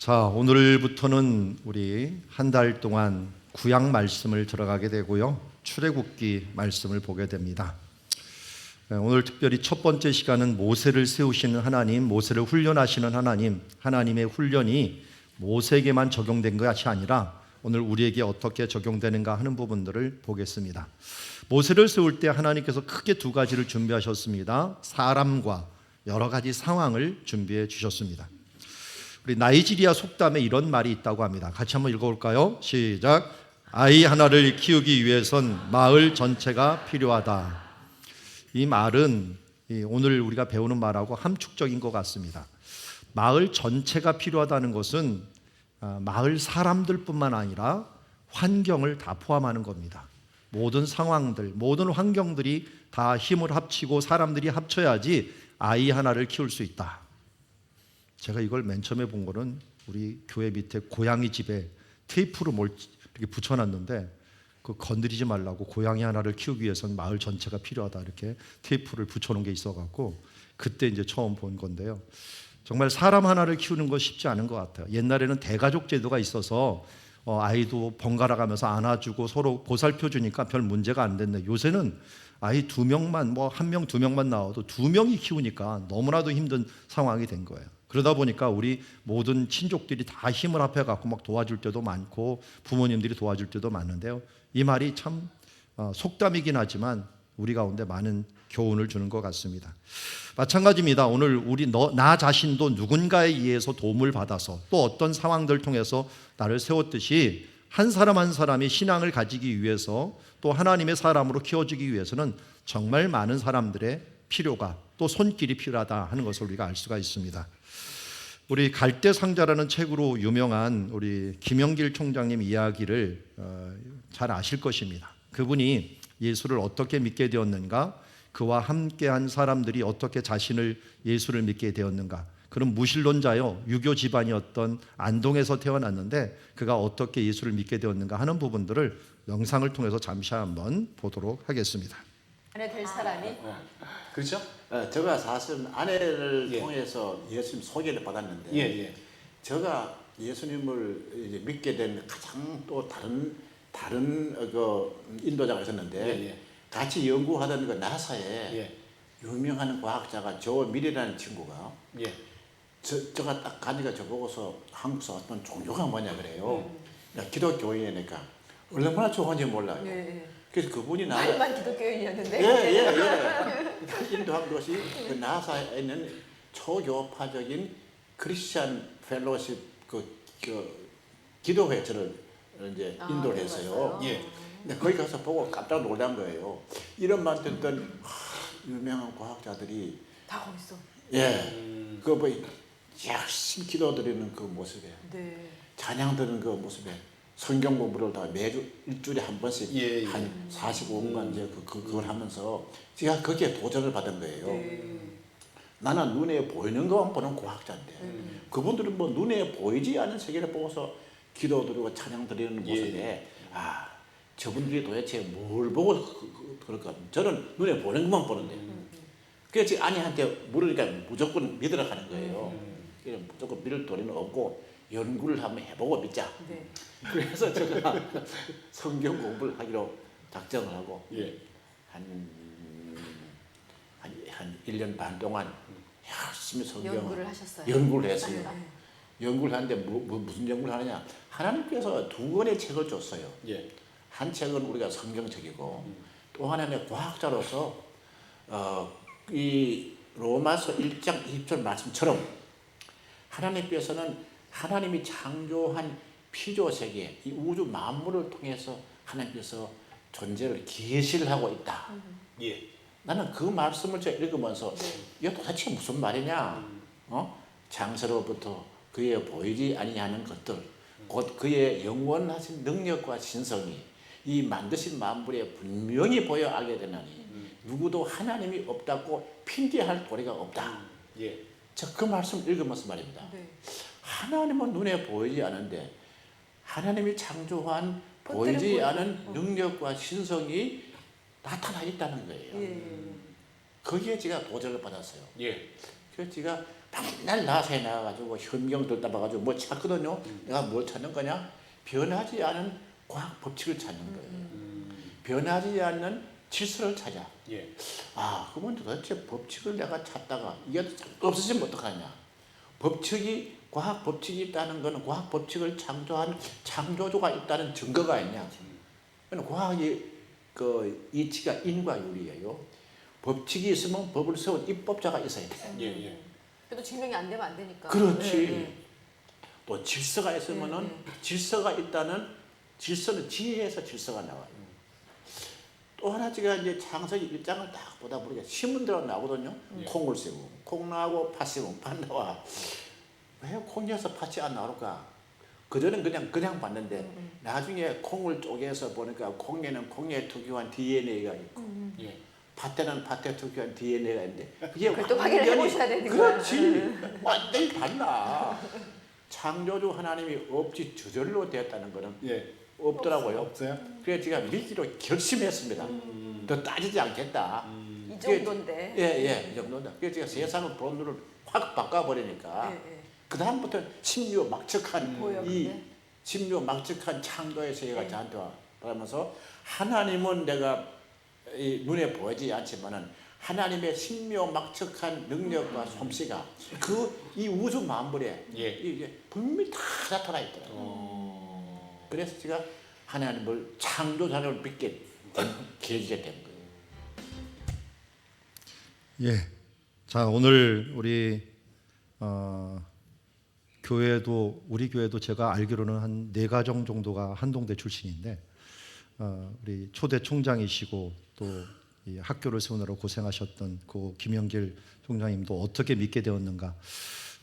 자, 오늘부터는 우리 한 달 동안 구약 말씀을 들어가게 되고요. 출애굽기 말씀을 보게 됩니다. 오늘 특별히 첫 번째 시간은 모세를 세우시는 하나님, 모세를 훈련하시는 하나님, 하나님의 훈련이 모세에게만 적용된 것이 아니라 오늘 우리에게 어떻게 적용되는가 하는 부분들을 보겠습니다. 모세를 세울 때 하나님께서 크게 두 가지를 준비하셨습니다. 사람과 여러 가지 상황을 준비해 주셨습니다. 우리 나이지리아 속담에 이런 말이 있다고 합니다. 같이 한번 읽어볼까요? 시작. 아이 하나를 키우기 위해선 마을 전체가 필요하다. 이 말은 오늘 우리가 배우는 말하고 함축적인 것 같습니다. 마을 전체가 필요하다는 것은 마을 사람들뿐만 아니라 환경을 다 포함하는 겁니다. 모든 상황들, 모든 환경들이 다 힘을 합치고 사람들이 합쳐야지 아이 하나를 키울 수 있다. 제가 이걸 맨 처음에 본 거는 우리 교회 밑에 고양이 집에 테이프로 뭘 이렇게 붙여놨는데 그 건드리지 말라고, 고양이 하나를 키우기 위해서는 마을 전체가 필요하다 이렇게 테이프를 붙여놓은 게 있어갖고 그때 이제 처음 본 건데요. 정말 사람 하나를 키우는 거 쉽지 않은 것 같아요. 옛날에는 대가족 제도가 있어서 아이도 번갈아 가면서 안아주고 서로 보살펴주니까 별 문제가 안 됐네. 요새는 아이 2명만, 뭐 1명, 2명만 나와도 2명이 키우니까 너무나도 힘든 상황이 된 거예요. 그러다 보니까 우리 모든 친족들이 다 힘을 합해갖고 막 도와줄 때도 많고 부모님들이 도와줄 때도 많은데요. 이 말이 참 속담이긴 하지만 우리 가운데 많은 교훈을 주는 것 같습니다. 마찬가지입니다. 오늘 나 자신도 누군가에 의해서 도움을 받아서 또 어떤 상황들을 통해서 나를 세웠듯이 한 사람 한 사람이 신앙을 가지기 위해서 또 하나님의 사람으로 키워지기 위해서는 정말 많은 사람들의 필요가 또 손길이 필요하다 하는 것을 우리가 알 수가 있습니다. 우리 갈대상자라는 책으로 유명한 우리 김영길 총장님 이야기를 잘 아실 것입니다. 그분이 예수를 어떻게 믿게 되었는가, 그와 함께한 사람들이 어떻게 자신을 예수를 믿게 되었는가, 그런 무신론자요, 유교 집안이었던 안동에서 태어났는데 그가 어떻게 예수를 믿게 되었는가 하는 부분들을 영상을 통해서 잠시 한번 보도록 하겠습니다. 아내 될 사람이? 그렇죠? 제가 사실 아내를 통해서 예수님 소개를 받았는데 제가 예수님을 이제 믿게 된 가장 또 다른 그 인도자가 있었는데 같이 연구하던 그 나사에 유명한 과학자가 조 밀이라는 친구가 제가 딱 가니까 저보고서 한국에서 왔던 종교가 뭐냐 그래요. 기독교인이니까 얼마나 좋은지 몰라요. 그래서 그분이 말만 기독교인이었는데. 인도한 것이 그 나사에 있는 초교파적인 크리스찬 펠로십 그 기도회처를 이제 인도를 했어요. 근데 거기 가서 보고 깜짝 놀란 거예요. 이런 말 듣던 유명한 과학자들이 다 거기 있어. 그 뭐 열심히 기도드리는 그 모습에, 찬양 드리는 그 모습에 성경 공부를 다 매주 일주일에 한 번씩 한 45분간 이제 그걸 하면서 제가 거기에 도전을 받은 거예요. 나는 눈에 보이는 것만 보는 과학자인데 그분들은 뭐 눈에 보이지 않는 세계를 보고서 기도드리고 찬양 드리는 모습에 저분들이 도대체 뭘 보고 그럴까? 저는 눈에 보이는 것만 보는데 그래서 아내한테 물으니까 무조건 믿으라 하는 거예요. 그래서 무조건 믿을 도리는 없고 연구를 한번 해보고 믿자. 그래서 제가 성경 공부를 하기로 작정을 하고 한 1년 반 동안 열심히 성경 연구를 하셨어요. 연구를 했어요. 연구를 하는데 무슨 연구를 하느냐? 하나님께서 2권의 책을 줬어요. 한 책은 우리가 성경책이고 또 하나는 과학자로서 이 로마서 1장 20절 말씀처럼 하나님께서는 하나님이 창조한 피조세계, 이 우주 만물을 통해서 하나님께서 존재를 계시를 하고 있다. 나는 그 말씀을 제가 읽으면서 이게 도대체 무슨 말이냐? 장세로부터 그의 보이지 아니하는 것들, 곧 그의 영원하신 능력과 신성이 이 만드신 만물에 분명히 보여 알게 되나니 누구도 하나님이 없다고 핑계할 도리가 없다. 저 그 말씀 읽으면서 말입니다. 하나님은 눈에 보이지 않는데 하나님이 창조한 보이지 않은 능력과 신성이 나타나 있다는 거예요. 거기에 제가 도전을 받았어요. 그래서 제가 맨날 나사에 나가가지고 현경 들다 봐가지고 뭐 찾거든요. 내가 뭘 찾는 거냐? 변하지 않은 과학 법칙을 찾는 거예요. 변하지 않는 질서를 찾아. 예. 아, 그러면 도대체 법칙을 내가 찾다가 이게 없어지면 어떡하냐? 법칙이 과학 법칙이 있다는 것은 과학 법칙을 창조한 창조주가 있다는 증거가 있냐? 과학이 그 이치가 인과 윤리예요. 법칙이 있으면 법을 세운 입법자가 있어야 돼. 예, 예. 그래도 증명이 안 되면 안 되니까. 그렇지. 또 질서가 있으면은 질서가 있다는 질서는 지혜에서 질서가 나와요. 또 하나 제가 이제 창세기 1장을 딱 보다 보니까 신문대로 나오거든요. 콩을 세우고 콩 나오고 팥 세우고 팥 나와. 왜 콩에서 팥이 안 나올까? 그전엔 그냥 봤는데 나중에 콩을 쪼개서 보니까 콩에는 콩에 특유한 DNA가 있고 예. 팥에는 팥에 특유한 DNA가 있는데 그게 그걸 또 확인을 해보셔야 되는 거야. 그렇지. 완전히 달라. 창조주 하나님이 없이 저절로 되었다는 거는 예. 없더라고요. 없어요? 그래서 제가 믿기로 결심했습니다. 더 따지지 않겠다. 이 정도인데. 예, 이 정도다. 그래서 제가 세상을 본 눈을 확 바꿔버리니까 그 다음부터 신묘막측한 보여, 이 근데? 신묘막측한 창조의 세계가 저한테 와면서 하나님은 내가 이 눈에 보이지 않지만은 하나님의 신묘막측한 능력과 솜씨가 그 이 우주 만물에 예. 이게 분명히 다 나타나 있더라고요. 그래서 제가 하나님을 창조자를 믿게 된 계기가 된 거예요. 예. 자, 오늘 우리 교회도 우리 교회도 제가 알기로는 한 4가정 정도가 한동대 출신인데 우리 초대 총장이시고 또 이 학교를 세우느라 고생하셨던 그 김영길 총장님도 어떻게 믿게 되었는가.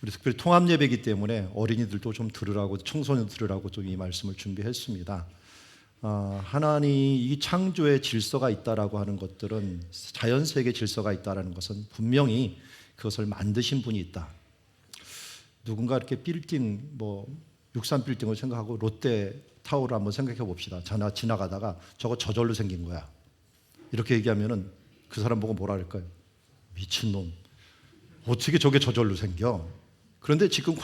우리 특별히 통합 예배이기 때문에 어린이들도 좀 들으라고 청소년 들으라고 좀 이 말씀을 준비했습니다. 하나님 이 창조의 질서가 있다라고 하는 것들은 자연 세계 질서가 있다라는 것은 분명히 그것을 만드신 분이 있다. 누군가 이렇게 빌딩 뭐 63 빌딩을 생각하고 롯데 타워를 한번 생각해 봅시다. 지나가다가 저거 저절로 생긴 거야. 이렇게 얘기하면은 그 사람 보고 뭐라 할까요? 미친놈. 어떻게 저게 저절로 생겨? 그런데 지금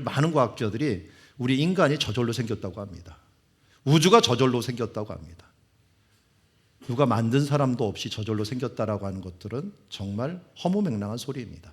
많은 과학자들이 우리 인간이 저절로 생겼다고 합니다. 우주가 저절로 생겼다고 합니다. 누가 만든 사람도 없이 저절로 생겼다라고 하는 것들은 정말 허무맹랑한 소리입니다.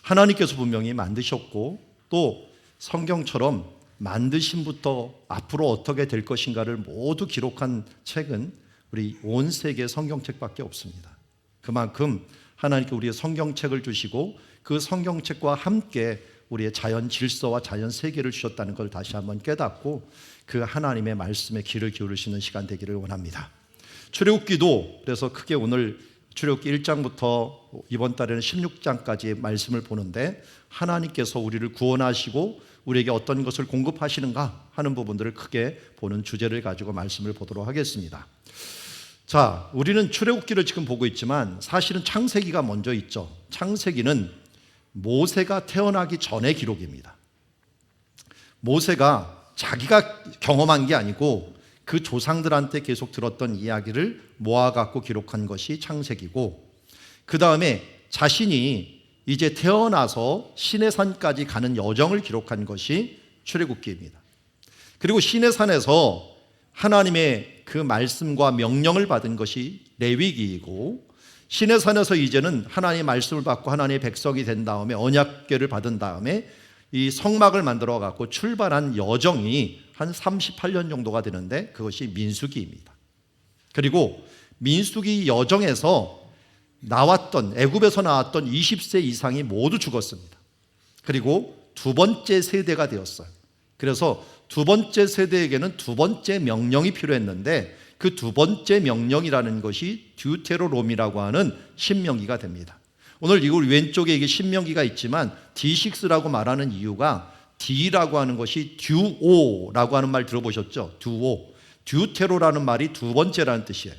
하나님께서 분명히 만드셨고 또 성경처럼 만드심부터 앞으로 어떻게 될 것인가를 모두 기록한 책은 우리 온 세계 성경책밖에 없습니다. 그만큼 하나님께 우리의 성경책을 주시고 그 성경책과 함께 우리의 자연 질서와 자연 세계를 주셨다는 걸 다시 한번 깨닫고 그 하나님의 말씀에 귀를 기울이시는 시간 되기를 원합니다. 출애굽기도 그래서 크게 오늘 출애굽기 1장부터 이번 달에는 16장까지 말씀을 보는데 하나님께서 우리를 구원하시고 우리에게 어떤 것을 공급하시는가 하는 부분들을 크게 보는 주제를 가지고 말씀을 보도록 하겠습니다. 자, 우리는 출애굽기를 지금 보고 있지만 사실은 창세기가 먼저 있죠. 창세기는 모세가 태어나기 전의 기록입니다. 모세가 자기가 경험한 게 아니고 그 조상들한테 계속 들었던 이야기를 모아갖고 기록한 것이 창세기고 그 다음에 자신이 이제 태어나서 시내산까지 가는 여정을 기록한 것이 출애굽기입니다. 그리고 시내산에서 하나님의 그 말씀과 명령을 받은 것이 레위기이고 시내산에서 이제는 하나님의 말씀을 받고 하나님의 백성이 된 다음에 언약궤를 받은 다음에 이 성막을 만들어 갖고 출발한 여정이 한 38년 정도가 되는데 그것이 민수기입니다. 그리고 민수기 여정에서 나왔던 애굽에서 나왔던 20세 이상이 모두 죽었습니다. 그리고 두 번째 세대가 되었어요. 그래서 두 번째 세대에게는 두 번째 명령이 필요했는데 그 두 번째 명령이라는 것이 듀테로놈이라고 하는 신명기가 됩니다. 오늘 이걸 왼쪽에 이게 신명기가 있지만 D6라고 말하는 이유가 D라고 하는 것이 듀오라고 하는 말 들어보셨죠? 듀오. 듀테로라는 말이 두 번째라는 뜻이에요.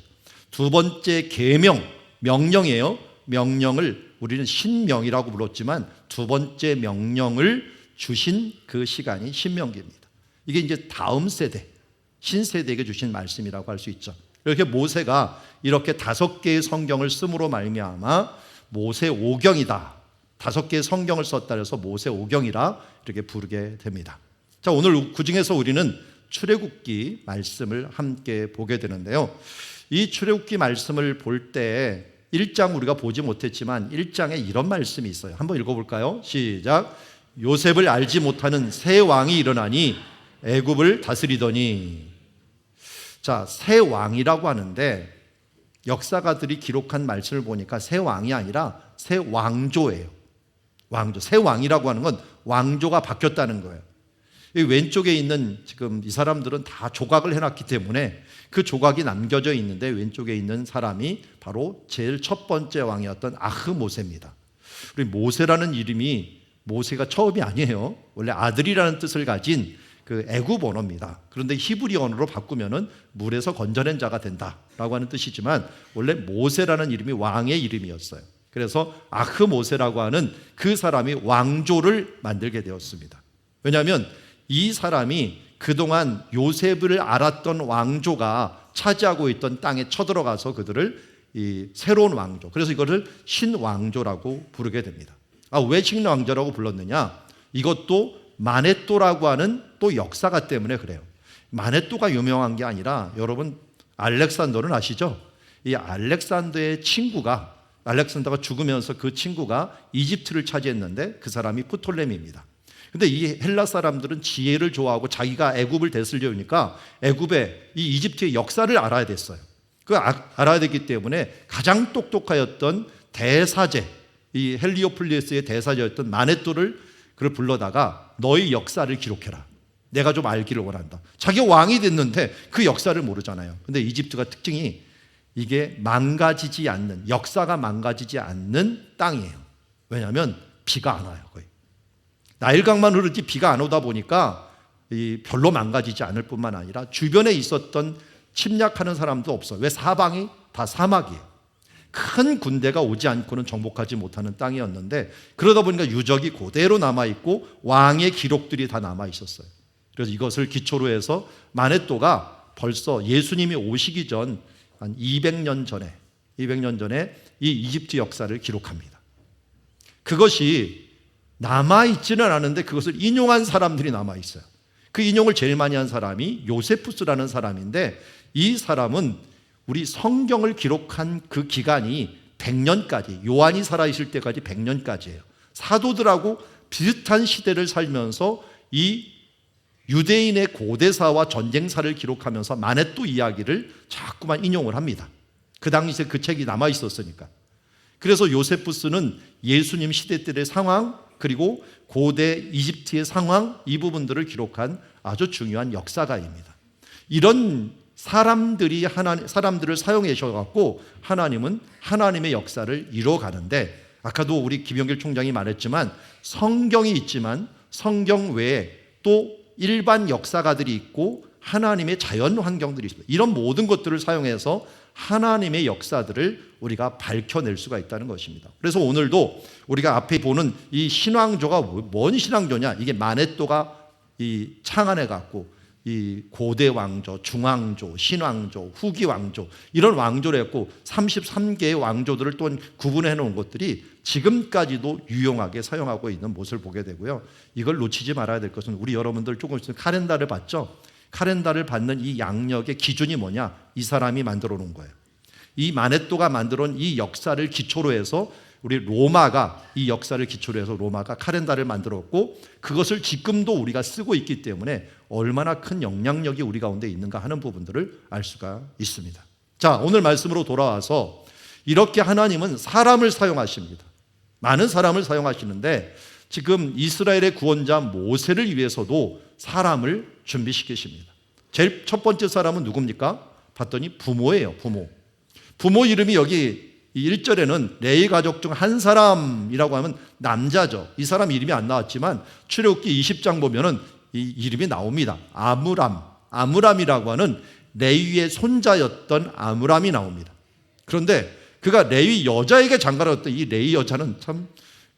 두 번째 계명, 명령이에요. 명령을 우리는 신명이라고 불렀지만 두 번째 명령을 주신 그 시간이 신명기입니다. 이게 이제 다음 세대, 신세대에게 주신 말씀이라고 할 수 있죠. 이렇게 모세가 이렇게 5개의 성경을 쓰므로 말미암아 모세 오경이다. 5개의 성경을 썼다 해서 모세오경이라 이렇게 부르게 됩니다. 자, 오늘 그중에서 우리는 출애굽기 말씀을 함께 보게 되는데요. 이 출애굽기 말씀을 볼 때 1장 우리가 보지 못했지만 1장에 이런 말씀이 있어요. 한번 읽어볼까요? 시작. 요셉을 알지 못하는 새 왕이 일어나니 애굽을 다스리더니. 자, 새 왕이라고 하는데 역사가들이 기록한 말씀을 보니까 새 왕이 아니라 새 왕조예요. 왕조. 새 왕이라고 하는 건 왕조가 바뀌었다는 거예요. 이 왼쪽에 있는 지금 이 사람들은 다 조각을 해놨기 때문에 그 조각이 남겨져 있는데 왼쪽에 있는 사람이 바로 제일 첫 번째 왕이었던 아흐모세입니다. 우리 모세라는 이름이 모세가 처음이 아니에요. 원래 아들이라는 뜻을 가진 그 애굽 언어입니다. 그런데 히브리 언어로 바꾸면은 물에서 건져낸 자가 된다라고 하는 뜻이지만 원래 모세라는 이름이 왕의 이름이었어요. 그래서 아흐모세라고 하는 그 사람이 왕조를 만들게 되었습니다. 왜냐하면 이 사람이 그동안 요셉을 알았던 왕조가 차지하고 있던 땅에 쳐들어가서 그들을 이 새로운 왕조, 그래서 이거를 신왕조라고 부르게 됩니다. 왜 신왕조라고 불렀느냐? 이것도 마네또라고 하는 또 역사가 때문에 그래요. 마네또가 유명한 게 아니라 여러분 알렉산더는 아시죠? 이 알렉산더의 친구가 알렉산더가 죽으면서 그 친구가 이집트를 차지했는데 그 사람이 프톨레미입니다. 근데 이 헬라 사람들은 지혜를 좋아하고 자기가 애굽을 되살려니까 애굽의 이 이집트의 역사를 알아야 됐어요. 그 알아야 되기 때문에 가장 똑똑하였던 대사제, 이 헬리오플리스의 대사제였던 마네또를 그를 불러다가 너희 역사를 기록해라. 내가 좀 알기를 원한다. 자기가 왕이 됐는데 그 역사를 모르잖아요. 근데 이집트가 특징이 이게 망가지지 않는, 역사가 망가지지 않는 땅이에요. 왜냐하면 비가 안 와요. 거의 나일강만 흐르지 비가 안 오다 보니까 별로 망가지지 않을 뿐만 아니라 주변에 있었던 침략하는 사람도 없어요. 왜? 사방이 다 사막이에요. 큰 군대가 오지 않고는 정복하지 못하는 땅이었는데 그러다 보니까 유적이 그대로 남아있고 왕의 기록들이 다 남아있었어요. 그래서 이것을 기초로 해서 마네또가 벌써 예수님이 오시기 전 한 200년 전에 이 이집트 역사를 기록합니다. 그것이 남아있지는 않은데 그것을 인용한 사람들이 남아있어요. 그 인용을 제일 많이 한 사람이 요세푸스라는 사람인데 이 사람은 우리 성경을 기록한 그 기간이 100년까지, 요한이 살아있을 때까지 100년까지예요. 사도들하고 비슷한 시대를 살면서 이 유대인의 고대사와 전쟁사를 기록하면서 마네또 이야기를 자꾸만 인용을 합니다. 그 당시에 그 책이 남아있었으니까. 그래서 요세푸스는 예수님 시대 때의 상황, 그리고 고대 이집트의 상황, 이 부분들을 기록한 아주 중요한 역사가입니다. 이런 사람들을 사용해 주셔갖고 하나님은 하나님의 역사를 이뤄가는데, 아까도 우리 김영길 총장이 말했지만 성경이 있지만 성경 외에 또 일반 역사가들이 있고 하나님의 자연 환경들이 있습니다. 이런 모든 것들을 사용해서 하나님의 역사들을 우리가 밝혀낼 수가 있다는 것입니다. 그래서 오늘도 우리가 앞에 보는 이 신왕조가 뭔 신왕조냐? 이게 마네또가 이 창안해 갖고 이 고대 왕조, 중왕조, 신왕조, 후기 왕조, 이런 왕조를 했고 33개의 왕조들을 또 구분해 놓은 것들이 지금까지도 유용하게 사용하고 있는 모습을 보게 되고요. 이걸 놓치지 말아야 될 것은 우리 여러분들 조금 있으면 카렌다를 봤죠? 카렌다를 받는 이 양력의 기준이 뭐냐? 이 사람이 만들어 놓은 거예요. 이 마네또가 만들어 놓은 이 역사를 기초로 해서 우리 로마가, 이 역사를 기초로 해서 로마가 카렌다를 만들었고 그것을 지금도 우리가 쓰고 있기 때문에 얼마나 큰 영향력이 우리 가운데 있는가 하는 부분들을 알 수가 있습니다. 자, 오늘 말씀으로 돌아와서 이렇게 하나님은 사람을 사용하십니다. 많은 사람을 사용하시는데 지금 이스라엘의 구원자 모세를 위해서도 사람을 준비시키십니다. 제일 첫 번째 사람은 누굽니까? 봤더니 부모예요. 부모 이름이 여기 1절에는 레위 가족 중 한 사람이라고 하면 남자죠. 이 사람 이름이 안 나왔지만 출애굽기 20장 보면은 이 이름이 나옵니다. 아므람이라고 하는 레위의 손자였던 아므람이 나옵니다. 그런데 그가 레위 여자에게 장가였던 이 레위 여자는 참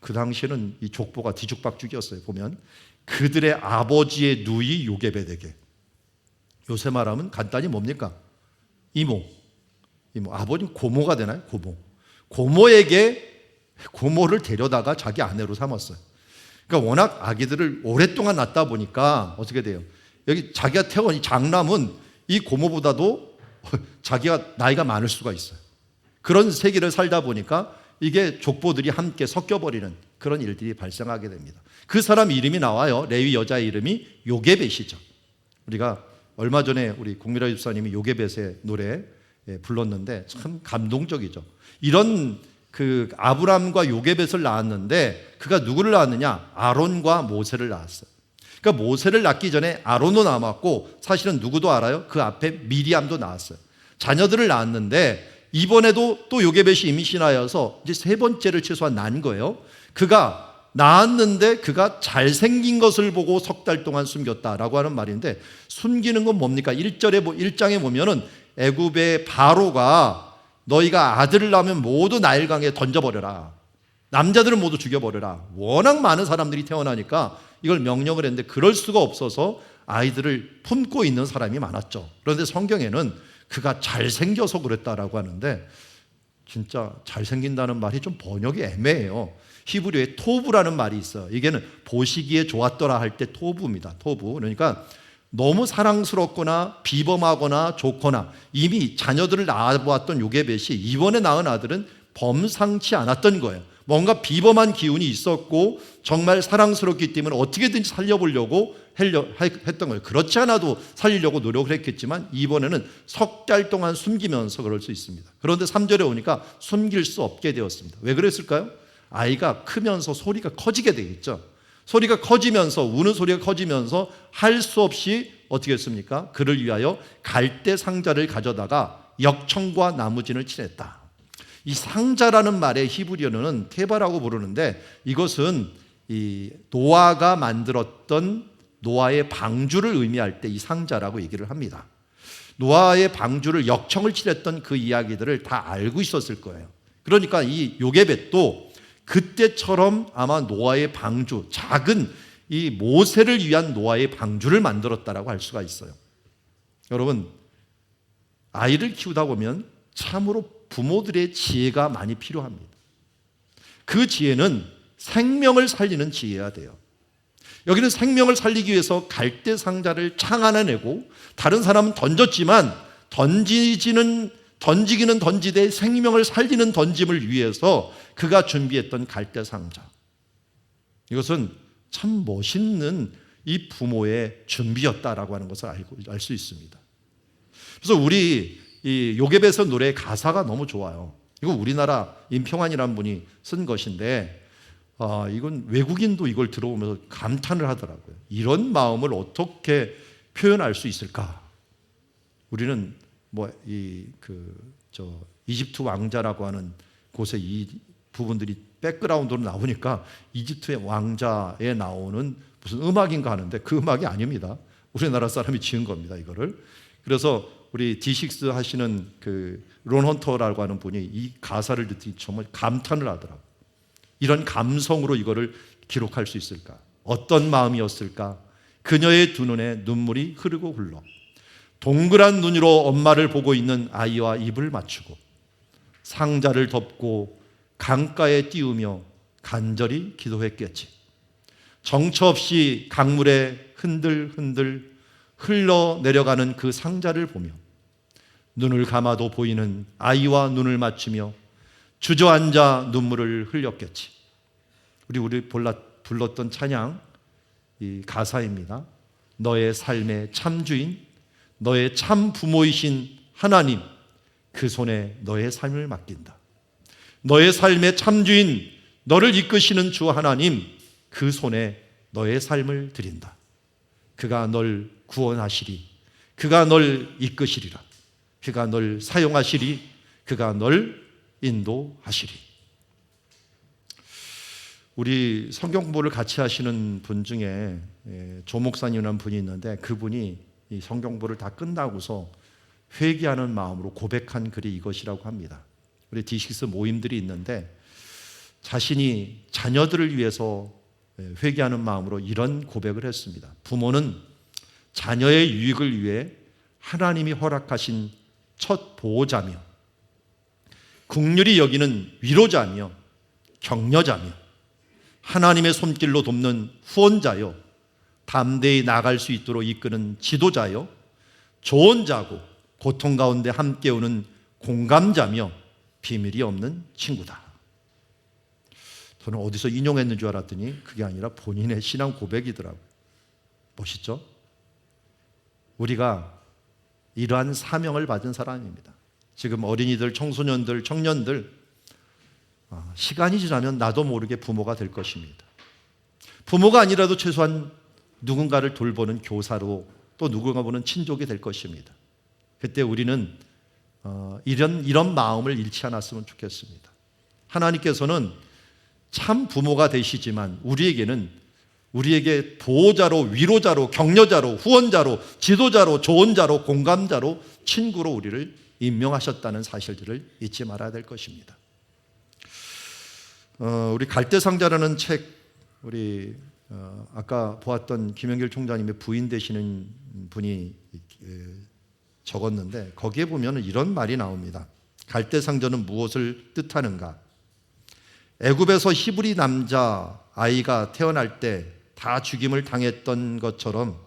그 당시에는 이 족보가 뒤죽박죽이었어요. 보면 그들의 아버지의 누이 요게벳에게, 요새 말하면 간단히 뭡니까? 이모, 아버님 고모가 되나요? 고모에게 고모를 데려다가 자기 아내로 삼았어요. 그러니까 워낙 아기들을 오랫동안 낳다 보니까 어떻게 돼요? 여기 자기가 태어난 이 장남은 이 고모보다도 자기가 나이가 많을 수가 있어요. 그런 세계를 살다 보니까 이게 족보들이 함께 섞여버리는 그런 일들이 발생하게 됩니다. 그 사람 이름이 나와요. 레위 여자의 이름이 요게벳이죠. 우리가 얼마 전에 우리 국미라 집사님이 요게벳의 노래 불렀는데 참 감동적이죠. 이런 그 아브람과 요게벳을 낳았는데 그가 누구를 낳았느냐? 아론과 모세를 낳았어요. 그러니까 모세를 낳기 전에 아론도 남았고 사실은 누구도 알아요? 그 앞에 미리암도 낳았어요. 자녀들을 낳았는데 이번에도 또 요게벳이 임신하여서 이제 세 번째를 최소한 낳은 거예요. 그가 낳았는데 그가 잘생긴 것을 보고 석 달 동안 숨겼다라고 하는 말인데 숨기는 건 뭡니까? 1장에 보면은 애굽의 바로가 너희가 아들을 낳으면 모두 나일강에 던져버려라. 남자들은 모두 죽여버려라. 워낙 많은 사람들이 태어나니까 이걸 명령을 했는데 그럴 수가 없어서 아이들을 품고 있는 사람이 많았죠. 그런데 성경에는 그가 잘생겨서 그랬다라고 하는데 진짜 잘생긴다는 말이 좀 번역이 애매해요. 히브리어에 토부라는 말이 있어요. 이게는 보시기에 좋았더라 할 때 토부입니다. 토부. 그러니까 너무 사랑스럽거나 비범하거나 좋거나 이미 자녀들을 낳아보았던 요게벳이 이번에 낳은 아들은 범상치 않았던 거예요. 뭔가 비범한 기운이 있었고 정말 사랑스럽기 때문에 어떻게든지 살려보려고 했던 거예요. 그렇지 않아도 살리려고 노력을 했겠지만 이번에는 석 달 동안 숨기면서 그럴 수 있습니다. 그런데 3절에 오니까 숨길 수 없게 되었습니다. 왜 그랬을까요? 아이가 크면서 소리가 커지게 되겠죠. 소리가 커지면서 우는 소리가 커지면서 할 수 없이 어떻게 했습니까? 그를 위하여 갈대 상자를 가져다가 역청과 나무진을 칠했다. 이 상자라는 말의 히브리어는 테바라고 부르는데 이것은 이 노아가 만들었던 노아의 방주를 의미할 때 이 상자라고 얘기를 합니다. 노아의 방주를 역청을 칠했던 그 이야기들을 다 알고 있었을 거예요. 그러니까 이 요게벳도 그때처럼 아마 노아의 방주, 작은 이 모세를 위한 노아의 방주를 만들었다라고 할 수가 있어요. 여러분, 아이를 키우다 보면 참으로 부모들의 지혜가 많이 필요합니다. 그 지혜는 생명을 살리는 지혜여야 돼요. 여기는 생명을 살리기 위해서 갈대 상자를 창안해내고 다른 사람은 던졌지만 던지기는 던지되 생명을 살리는 던짐을 위해서 그가 준비했던 갈대 상자. 이것은 참 멋있는 이 부모의 준비였다라고 하는 것을 알 수 있습니다. 그래서 우리 이 요게벳의 노래 가사가 너무 좋아요. 이거 우리나라 임평환이라는 분이 쓴 것인데 이건 외국인도 이걸 들어보면서 감탄을 하더라고요. 이런 마음을 어떻게 표현할 수 있을까? 우리는 이집트 왕자라고 하는 곳에 이 부분들이 백그라운드로 나오니까 이집트의 왕자에 나오는 무슨 음악인가 하는데 그 음악이 아닙니다. 우리나라 사람이 지은 겁니다. 이거를. 그래서 우리 D6 하시는 그 론 헌터라고 하는 분이 이 가사를 듣더니 정말 감탄을 하더라고요. 이런 감성으로 이거를 기록할 수 있을까? 어떤 마음이었을까? 그녀의 두 눈에 눈물이 흐르고 흘러 동그란 눈으로 엄마를 보고 있는 아이와 입을 맞추고 상자를 덮고 강가에 띄우며 간절히 기도했겠지. 정처 없이 강물에 흔들흔들 흘러내려가는 그 상자를 보며 눈을 감아도 보이는 아이와 눈을 맞추며 주저앉아 눈물을 흘렸겠지. 우리 불렀던 찬양 이 가사입니다. 너의 삶의 참주인, 너의 참 부모이신 하나님, 그 손에 너의 삶을 맡긴다. 너의 삶의 참주인, 너를 이끄시는 주 하나님, 그 손에 너의 삶을 드린다. 그가 널 구원하시리, 그가 널 이끄시리라, 그가 널 사용하시리, 그가 널 인도하시리. 우리 성경 공부를 같이 하시는 분 중에 조 목사님이라는 분이 있는데 그분이 이 성경 공부를 다 끝나고서 회개하는 마음으로 고백한 글이 이것이라고 합니다. 우리 D6 모임들이 있는데 자신이 자녀들을 위해서 회개하는 마음으로 이런 고백을 했습니다. 부모는 자녀의 유익을 위해 하나님이 허락하신 첫 보호자며 긍휼히 여기는 위로자며 격려자며 하나님의 손길로 돕는 후원자요, 담대히 나갈 수 있도록 이끄는 지도자요, 좋은 자고 고통 가운데 함께 오는 공감자며 비밀이 없는 친구다. 저는 어디서 인용했는 줄 알았더니 그게 아니라 본인의 신앙 고백이더라고요. 멋있죠? 우리가 이러한 사명을 받은 사람입니다. 지금 어린이들, 청소년들, 청년들, 시간이 지나면 나도 모르게 부모가 될 것입니다. 부모가 아니라도 최소한 누군가를 돌보는 교사로, 또 누군가 보는 친족이 될 것입니다. 그때 우리는 이런 마음을 잃지 않았으면 좋겠습니다. 하나님께서는 참 부모가 되시지만 우리에게 보호자로, 위로자로, 격려자로, 후원자로, 지도자로, 좋은 자로, 공감자로, 친구로 우리를 임명하셨다는 사실들을 잊지 말아야 될 것입니다. 우리 갈대상자라는 책, 우리 아까 보았던 김영길 총장님의 부인 되시는 분이 적었는데, 거기에 보면 이런 말이 나옵니다. 갈대상자는 무엇을 뜻하는가? 애굽에서 히브리 남자 아이가 태어날 때 다 죽임을 당했던 것처럼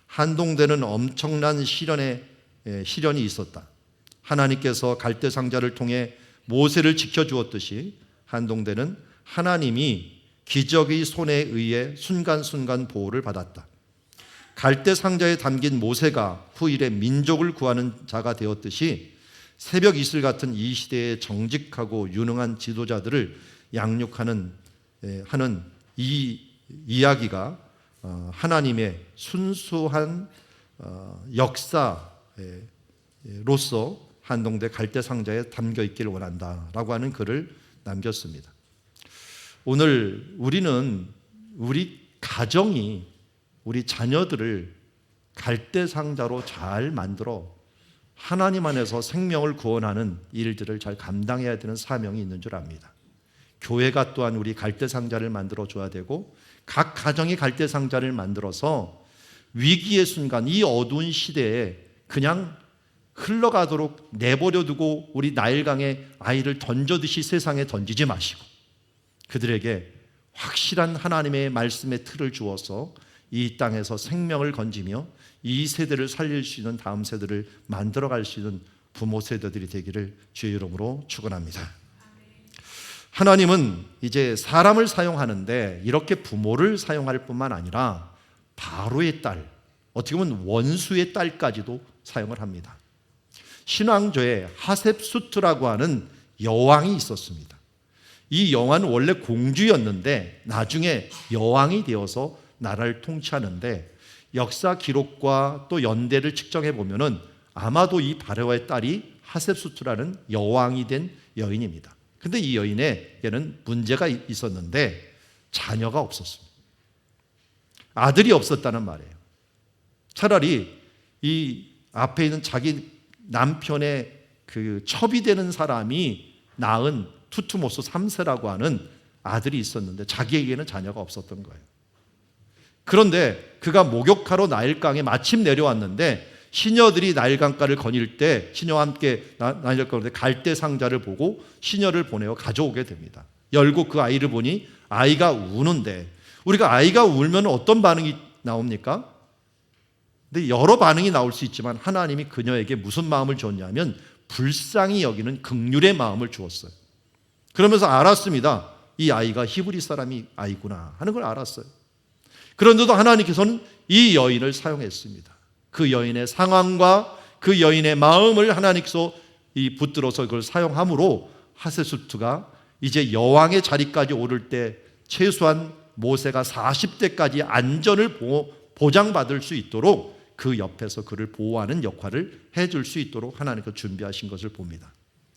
한동대는 엄청난 시련이 있었다. 하나님께서 갈대상자를 통해 모세를 지켜주었듯이 한동대는 하나님이 기적의 손에 의해 순간순간 보호를 받았다. 갈대상자에 담긴 모세가 후일에 민족을 구하는 자가 되었듯이 새벽 이슬 같은 이 시대의 정직하고 유능한 지도자들을 양육하는 하는 이 이야기가 하나님의 순수한 역사로서 한동대 갈대상자에 담겨 있기를 원한다라고 하는 글을 남겼습니다. 오늘 우리는 우리 가정이, 우리 자녀들을 갈대상자로 잘 만들어 하나님 안에서 생명을 구원하는 일들을 잘 감당해야 되는 사명이 있는 줄 압니다. 교회가 또한 우리 갈대상자를 만들어줘야 되고, 각 가정이 갈대상자를 만들어서 위기의 순간, 이 어두운 시대에 그냥 흘러가도록 내버려두고 우리 나일강에 아이를 던져듯이 세상에 던지지 마시고 그들에게 확실한 하나님의 말씀의 틀을 주어서 이 땅에서 생명을 건지며 이 세대를 살릴 수 있는 다음 세대를 만들어갈 수 있는 부모 세대들이 되기를 주의 이름으로 축원합니다. 하나님은 이제 사람을 사용하는데 이렇게 부모를 사용할 뿐만 아니라 바로의 딸, 어떻게 보면 원수의 딸까지도 사용을 합니다. 신왕조에 하셉수트라고 하는 여왕이 있었습니다. 이 여왕은 원래 공주였는데 나중에 여왕이 되어서 나라를 통치하는데, 역사 기록과 또 연대를 측정해 보면은 아마도 이 바로의 딸이 하셉수트라는 여왕이 된 여인입니다. 근데 이 여인에게는 문제가 있었는데 자녀가 없었습니다. 아들이 없었다는 말이에요. 차라리 이 앞에 있는 자기 남편의 그 첩이 되는 사람이 낳은 투투모스 3세라고 하는 아들이 있었는데 자기에게는 자녀가 없었던 거예요. 그런데 그가 목욕하러 나일강에 마침 내려왔는데 시녀들이 나일강가를 거닐 때 시녀와 함께 나일강가에 갈대상자를 보고 시녀를 보내어 가져오게 됩니다. 열고 그 아이를 보니 아이가 우는데, 우리가 아이가 울면 어떤 반응이 나옵니까? 근데 여러 반응이 나올 수 있지만 하나님이 그녀에게 무슨 마음을 줬냐면 불쌍히 여기는 긍휼의 마음을 주었어요. 그러면서 알았습니다. 이 아이가 히브리 사람이 아이구나 하는 걸 알았어요. 그런데도 하나님께서는 이 여인을 사용했습니다. 그 여인의 상황과 그 여인의 마음을 하나님께서 붙들어서 그걸 사용함으로 하세수트가 이제 여왕의 자리까지 오를 때 최소한 모세가 40대까지 안전을 보장받을 수 있도록 그 옆에서 그를 보호하는 역할을 해줄 수 있도록 하나님께서 준비하신 것을 봅니다.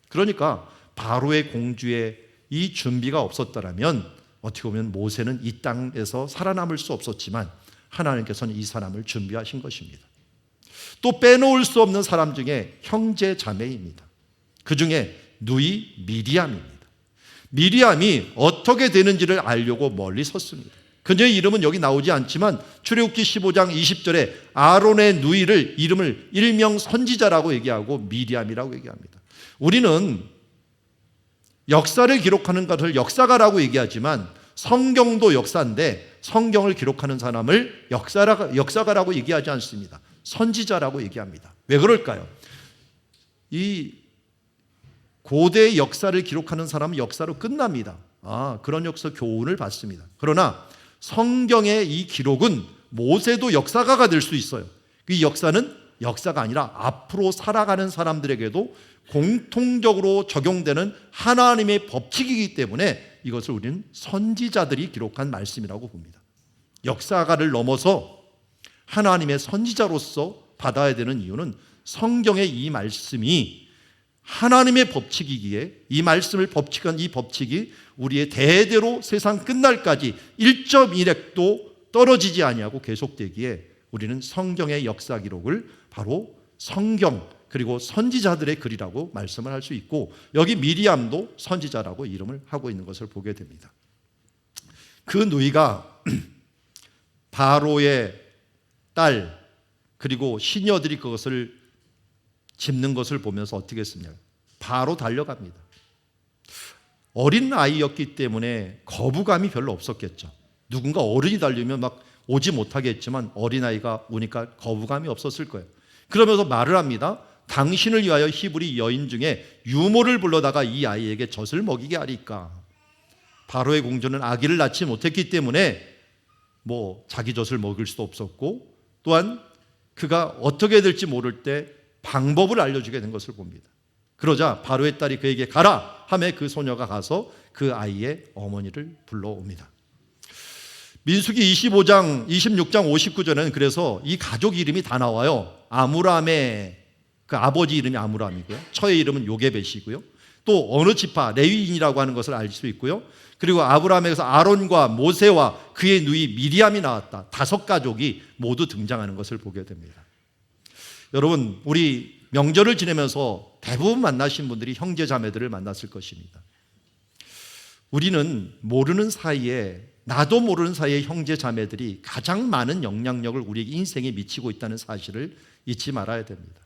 그러니까 바로의 공주의 이 준비가 없었더라면 어떻게 보면 모세는 이 땅에서 살아남을 수 없었지만 하나님께서는 이 사람을 준비하신 것입니다. 또 빼놓을 수 없는 사람 중에 형제 자매입니다. 그 중에 누이 미리암입니다. 미리암이 어떻게 되는지를 알려고 멀리 섰습니다. 그녀의 이름은 여기 나오지 않지만 출애굽기 15장 20절에 아론의 누이를 이름을 일명 선지자라고 얘기하고 미리암이라고 얘기합니다. 우리는 역사를 기록하는 것을 역사가라고 얘기하지만 성경도 역사인데 성경을 기록하는 사람을 역사가라고 얘기하지 않습니다. 선지자라고 얘기합니다. 왜 그럴까요? 이 고대 역사를 기록하는 사람은 역사로 끝납니다. 그런 역사 교훈을 받습니다. 그러나 성경의 이 기록은 모세도 역사가가 될 수 있어요. 이 역사는 역사가 아니라 앞으로 살아가는 사람들에게도 공통적으로 적용되는 하나님의 법칙이기 때문에 이것을 우리는 선지자들이 기록한 말씀이라고 봅니다. 역사가를 넘어서 하나님의 선지자로서 받아야 되는 이유는 성경의 이 말씀이 하나님의 법칙이기에 이 말씀을 법칙한 이 법칙이 우리의 대대로 세상 끝날까지 1.1획도 떨어지지 아니하고 계속되기에 우리는 성경의 역사 기록을 바로 성경 그리고 선지자들의 글이라고 말씀을 할 수 있고 여기 미리암도 선지자라고 이름을 하고 있는 것을 보게 됩니다. 그 누이가 바로의 딸 그리고 시녀들이 그것을 짚는 것을 보면서 어떻게 했습니까? 바로 달려갑니다. 어린 아이였기 때문에 거부감이 별로 없었겠죠. 누군가 어른이 달리면 막 오지 못하겠지만 어린아이가 오니까 거부감이 없었을 거예요. 그러면서 말을 합니다. 당신을 위하여 히브리 여인 중에 유모를 불러다가 이 아이에게 젖을 먹이게 하리까. 바로의 공주는 아기를 낳지 못했기 때문에 자기 젖을 먹일 수도 없었고 또한 그가 어떻게 될지 모를 때 방법을 알려주게 된 것을 봅니다. 그러자 바로의 딸이 그에게 가라 하매 그 소녀가 가서 그 아이의 어머니를 불러옵니다. 민수기 25장, 26장, 59절에는 그래서 이 가족 이름이 다 나와요. 아므람의 그 아버지 이름이 아므람이고요. 처의 이름은 요게벳이고요. 또 어느 지파 레위인이라고 하는 것을 알 수 있고요. 그리고 아브라함에서 아론과 모세와 그의 누이 미리암이 나왔다. 5가족이 모두 등장하는 것을 보게 됩니다. 여러분, 우리 명절을 지내면서 대부분 만나신 분들이 형제 자매들을 만났을 것입니다. 우리는 모르는 사이에 나도 모르는 사이에 형제 자매들이 가장 많은 영향력을 우리 인생에 미치고 있다는 사실을 잊지 말아야 됩니다.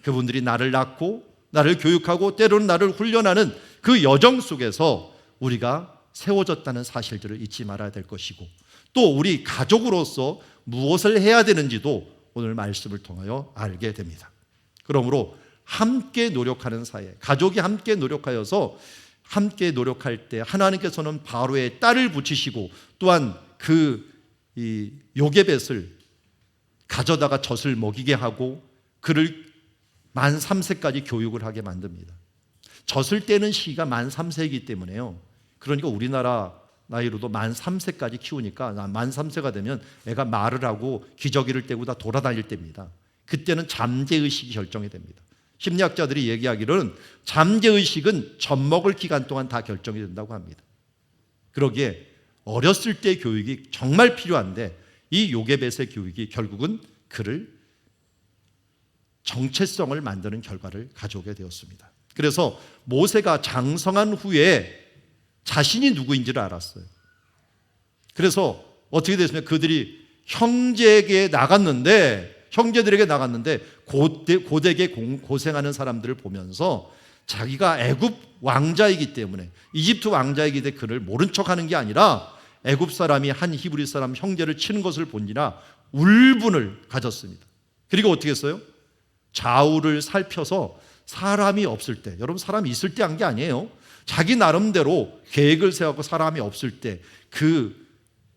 그분들이 나를 낳고 나를 교육하고 때로는 나를 훈련하는 그 여정 속에서 우리가 세워졌다는 사실들을 잊지 말아야 될 것이고 또 우리 가족으로서 무엇을 해야 되는지도 오늘 말씀을 통하여 알게 됩니다. 그러므로 함께 노력하는 사이에 가족이 함께 노력하여서 함께 노력할 때 하나님께서는 바로의 딸을 붙이시고 또한 이 요게벳을 가져다가 젖을 먹이게 하고 그를 만 3세까지 교육을 하게 만듭니다. 젖을 떼는 시기가 만 3세이기 때문에요. 그러니까 우리나라 나이로도 만 3세까지 키우니까 만 3세가 되면 애가 말을 하고 기저귀를 떼고 다 돌아다닐 때입니다. 그때는 잠재의식이 결정이 됩니다. 심리학자들이 얘기하기로는 잠재의식은 젖먹을 기간 동안 다 결정이 된다고 합니다. 그러기에 어렸을 때 교육이 정말 필요한데 이 요게벳의 교육이 결국은 그를 정체성을 만드는 결과를 가져오게 되었습니다. 그래서 모세가 장성한 후에 자신이 누구인지를 알았어요. 그래서 어떻게 됐습니까? 그들이 형제들에게 나갔는데 고되게 고생하는 사람들을 보면서 자기가 애굽 왕자이기 때문에 이집트 왕자이기 때문에 그를 모른 척하는 게 아니라 애굽 사람이 한 히브리 사람 형제를 치는 것을 본지라 울분을 가졌습니다. 그리고 어떻게 했어요? 좌우를 살펴서 사람이 없을 때, 여러분 사람이 있을 때 한 게 아니에요. 자기 나름대로 계획을 세우고 사람이 없을 때 그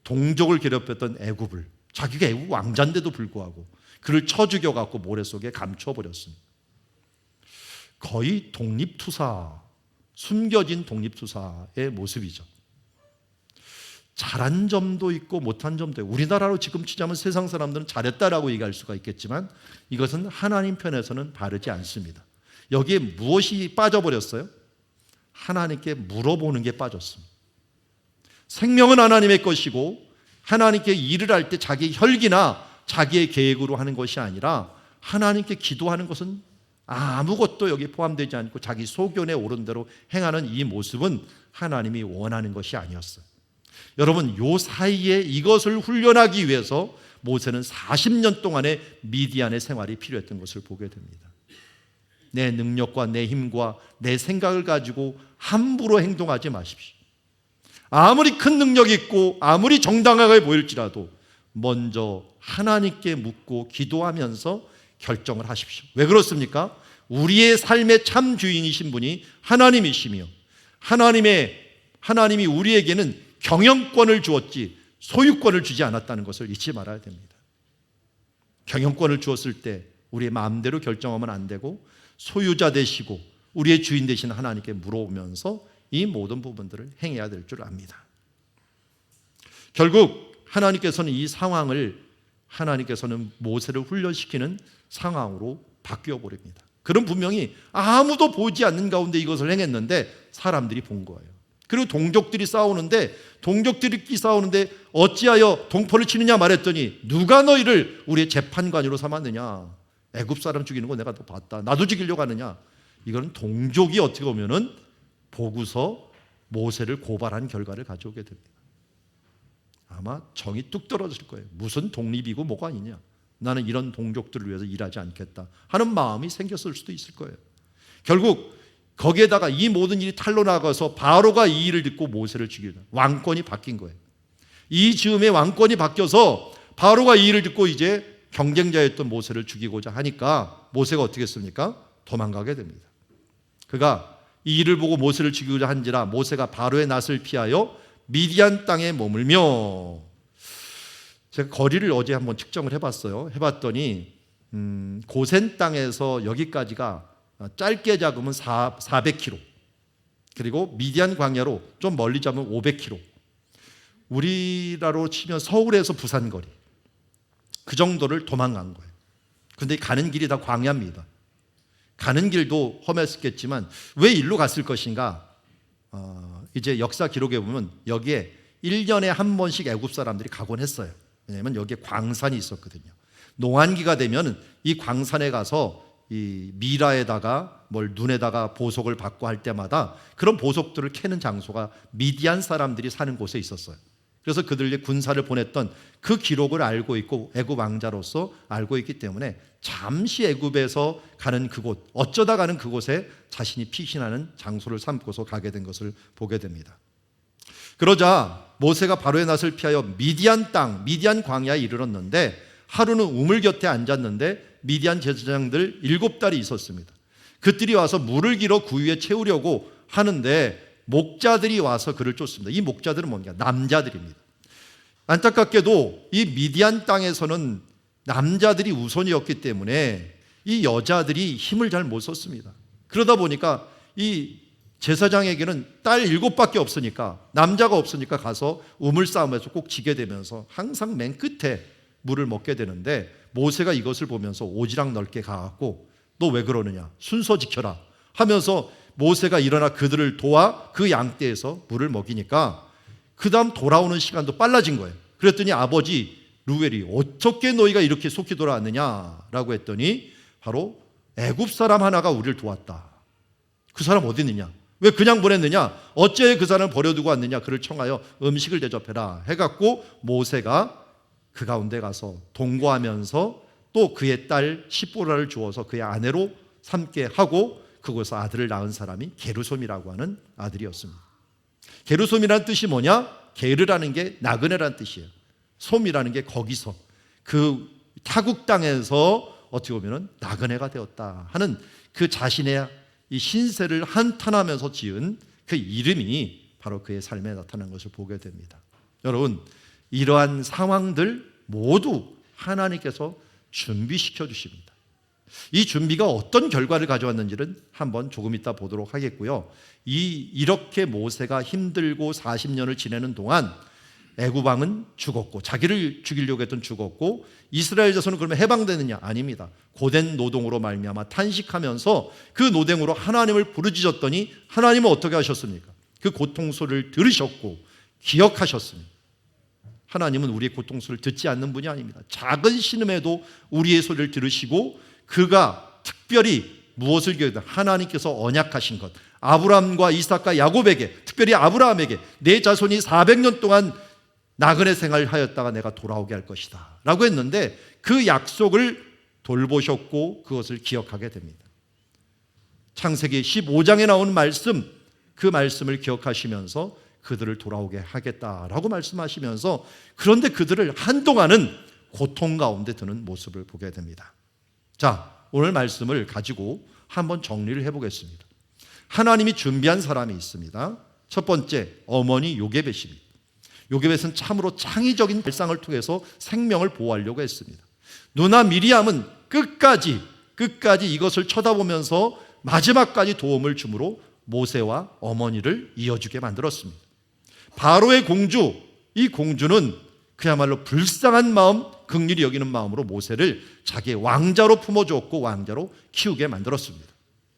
동족을 괴롭혔던 애굽을, 자기가 애굽 왕자인데도 불구하고 그를 쳐 죽여갖고 모래 속에 감춰버렸습니다. 거의 독립투사, 숨겨진 독립투사의 모습이죠. 잘한 점도 있고 못한 점도 있고, 우리나라로 지금 치자면 세상 사람들은 잘했다라고 얘기할 수가 있겠지만 이것은 하나님 편에서는 바르지 않습니다. 여기에 무엇이 빠져버렸어요? 하나님께 물어보는 게 빠졌습니다. 생명은 하나님의 것이고 하나님께 일을 할 때 자기 혈기나 자기의 계획으로 하는 것이 아니라 하나님께 기도하는 것은 아무것도 여기 포함되지 않고 자기 소견에 오른 대로 행하는 이 모습은 하나님이 원하는 것이 아니었어요. 여러분, 요 사이에 이것을 훈련하기 위해서 모세는 40년 동안의 미디안의 생활이 필요했던 것을 보게 됩니다. 내 능력과 내 힘과 내 생각을 가지고 함부로 행동하지 마십시오. 아무리 큰 능력이 있고 아무리 정당하게 보일지라도 먼저 하나님께 묻고 기도하면서 결정을 하십시오. 왜 그렇습니까? 우리의 삶의 참 주인이신 분이 하나님이시며 하나님이 우리에게는 경영권을 주었지 소유권을 주지 않았다는 것을 잊지 말아야 됩니다. 경영권을 주었을 때 우리의 마음대로 결정하면 안 되고 소유자 되시고 우리의 주인 되신 하나님께 물어보면서 이 모든 부분들을 행해야 될 줄 압니다. 결국 하나님께서는 이 상황을 모세를 훈련시키는 상황으로 바뀌어 버립니다. 그럼 분명히 아무도 보지 않는 가운데 이것을 행했는데 사람들이 본 거예요. 그리고 동족들이 싸우는데 어찌하여 동포를 치느냐 말했더니 누가 너희를 우리의 재판관으로 삼았느냐? 애굽 사람 죽이는 거 내가 또 봤다. 나도 죽이려고 하느냐? 이건 동족이 어떻게 보면은 보고서 모세를 고발한 결과를 가져오게 됩니다. 아마 정이 뚝 떨어질 거예요. 무슨 독립이고 뭐가 아니냐? 나는 이런 동족들을 위해서 일하지 않겠다 하는 마음이 생겼을 수도 있을 거예요. 결국 거기에다가 이 모든 일이 탄로 나가서 바로가 이 일을 듣고 모세를 죽이려 왕권이 바뀐 거예요. 이 즈음에 왕권이 바뀌어서 바로가 이 일을 듣고 이제 경쟁자였던 모세를 죽이고자 하니까 모세가 어떻게 했습니까? 도망가게 됩니다. 그가 이 일을 보고 모세를 죽이고자 한지라 모세가 바로의 낯을 피하여 미디안 땅에 머물며, 제가 거리를 어제 한번 측정을 해봤더니 고센 땅에서 여기까지가 짧게 잡으면 400km, 그리고 미디안 광야로 좀 멀리 잡으면 500km, 우리나라로 치면 서울에서 부산 거리, 그 정도를 도망간 거예요. 근데 가는 길이 다 광야입니다. 가는 길도 험했겠지만 왜 일로 갔을 것인가? 이제 역사 기록에 보면 여기에 1년에 한 번씩 애굽 사람들이 가곤 했어요. 왜냐하면 여기에 광산이 있었거든요. 농한기가 되면 이 광산에 가서 이 미라에다가 눈에다가 보석을 받고 할 때마다 그런 보석들을 캐는 장소가 미디안 사람들이 사는 곳에 있었어요. 그래서 그들의 군사를 보냈던 그 기록을 알고 있고 애굽 왕자로서 알고 있기 때문에 잠시 애굽에서 가는 그곳, 어쩌다 가는 그곳에 자신이 피신하는 장소를 삼고서 가게 된 것을 보게 됩니다. 그러자 모세가 바로의 낯을 피하여 미디안 땅, 미디안 광야에 이르렀는데 하루는 우물 곁에 앉았는데 미디안 제사장들 7달이 있었습니다. 그들이 와서 물을 길어 구유에 채우려고 하는데 목자들이 와서 그를 쫓습니다. 이 목자들은 뭔가 남자들입니다. 안타깝게도 이 미디안 땅에서는 남자들이 우선이었기 때문에 이 여자들이 힘을 잘 못 썼습니다. 그러다 보니까 이 제사장에게는 딸 7밖에 없으니까, 남자가 없으니까 가서 우물싸움에서 꼭 지게 되면서 항상 맨 끝에 물을 먹게 되는데, 모세가 이것을 보면서 오지랖 넓게 가갖고 너 왜 그러느냐, 순서 지켜라 하면서 모세가 일어나 그들을 도와 그 양떼에서 물을 먹이니까 그 다음 돌아오는 시간도 빨라진 거예요. 그랬더니 아버지 루엘이 어떻게 너희가 이렇게 속히 돌아왔느냐라고 했더니 바로 애굽 사람 하나가 우리를 도왔다. 그 사람 어디 있느냐, 왜 그냥 보냈느냐, 어째 그 사람을 버려두고 왔느냐, 그를 청하여 음식을 대접해라 해갖고 모세가 그 가운데 가서 동거하면서 또 그의 딸 시보라를 주어서 그의 아내로 삼게 하고 그곳에서 아들을 낳은 사람이 게르솜이라고 하는 아들이었습니다. 게르솜이라는 뜻이 뭐냐? 게르라는 게 나그네라는 뜻이에요. 솜이라는 게 거기서 그 타국 땅에서 어떻게 보면 나그네가 되었다 하는 그 자신의 이 신세를 한탄하면서 지은 그 이름이 바로 그의 삶에 나타난 것을 보게 됩니다. 여러분, 이러한 상황들 모두 하나님께서 준비시켜 주십니다. 이 준비가 어떤 결과를 가져왔는지는 한번 조금 이따 보도록 하겠고요. 이렇게 모세가 힘들고 40년을 지내는 동안 애굽 왕은 죽었고, 자기를 죽이려고 했던 죽었고, 이스라엘 자손은 그러면 해방되느냐? 아닙니다. 고된 노동으로 말미암아 탄식하면서 그 노동으로 하나님을 부르짖었더니 하나님은 어떻게 하셨습니까? 그 고통소리를 들으셨고 기억하셨습니다. 하나님은 우리의 고통소리를 듣지 않는 분이 아닙니다. 작은 신음에도 우리의 소리를 들으시고, 그가 특별히 무엇을 기억했다? 하나님께서 언약하신 것, 아브라함과 이삭과 야곱에게, 특별히 아브라함에게 내 자손이 400년 동안 나그네 생활을 하였다가 내가 돌아오게 할 것이다 라고 했는데 그 약속을 돌보셨고 그것을 기억하게 됩니다. 창세기 15장에 나오는 말씀, 그 말씀을 기억하시면서 그들을 돌아오게 하겠다라고 말씀하시면서, 그런데 그들을 한동안은 고통 가운데 드는 모습을 보게 됩니다. 자, 오늘 말씀을 가지고 한번 정리를 해보겠습니다. 하나님이 준비한 사람이 있습니다. 첫 번째, 어머니 요게벳입니다. 요게벳은 참으로 창의적인 발상을 통해서 생명을 보호하려고 했습니다. 누나 미리암은 끝까지 이것을 쳐다보면서 마지막까지 도움을 주므로 모세와 어머니를 이어주게 만들었습니다. 바로의 공주, 이 공주는 그야말로 불쌍한 마음, 긍휼히 여기는 마음으로 모세를 자기의 왕자로 품어주었고 왕자로 키우게 만들었습니다.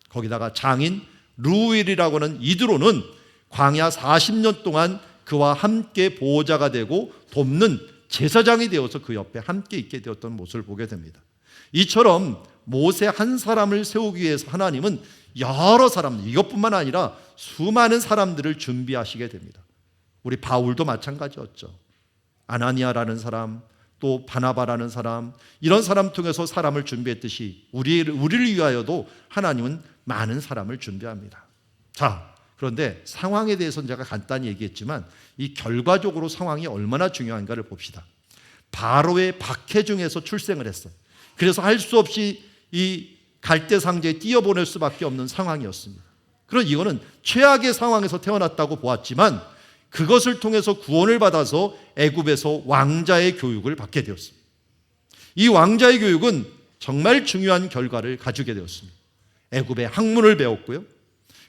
거기다가 장인 루일이라고 하는 이드로는 광야 40년 동안 그와 함께 보호자가 되고 돕는 제사장이 되어서 그 옆에 함께 있게 되었던 모습을 보게 됩니다. 이처럼 모세 한 사람을 세우기 위해서 하나님은 여러 사람들, 이것뿐만 아니라 수많은 사람들을 준비하시게 됩니다. 우리 바울도 마찬가지였죠. 아나니아라는 사람, 또 바나바라는 사람, 이런 사람 통해서 사람을 준비했듯이 우리를 위하여도 하나님은 많은 사람을 준비합니다. 자, 그런데 상황에 대해서는 제가 간단히 얘기했지만 이 결과적으로 상황이 얼마나 중요한가를 봅시다. 바로의 박해 중에서 출생을 했어요. 그래서 할 수 없이 이 갈대상자에 띄어보낼 수밖에 없는 상황이었습니다. 그런 이거는 최악의 상황에서 태어났다고 보았지만 그것을 통해서 구원을 받아서 애굽에서 왕자의 교육을 받게 되었습니다. 이 왕자의 교육은 정말 중요한 결과를 가지게 되었습니다. 애굽의 학문을 배웠고요.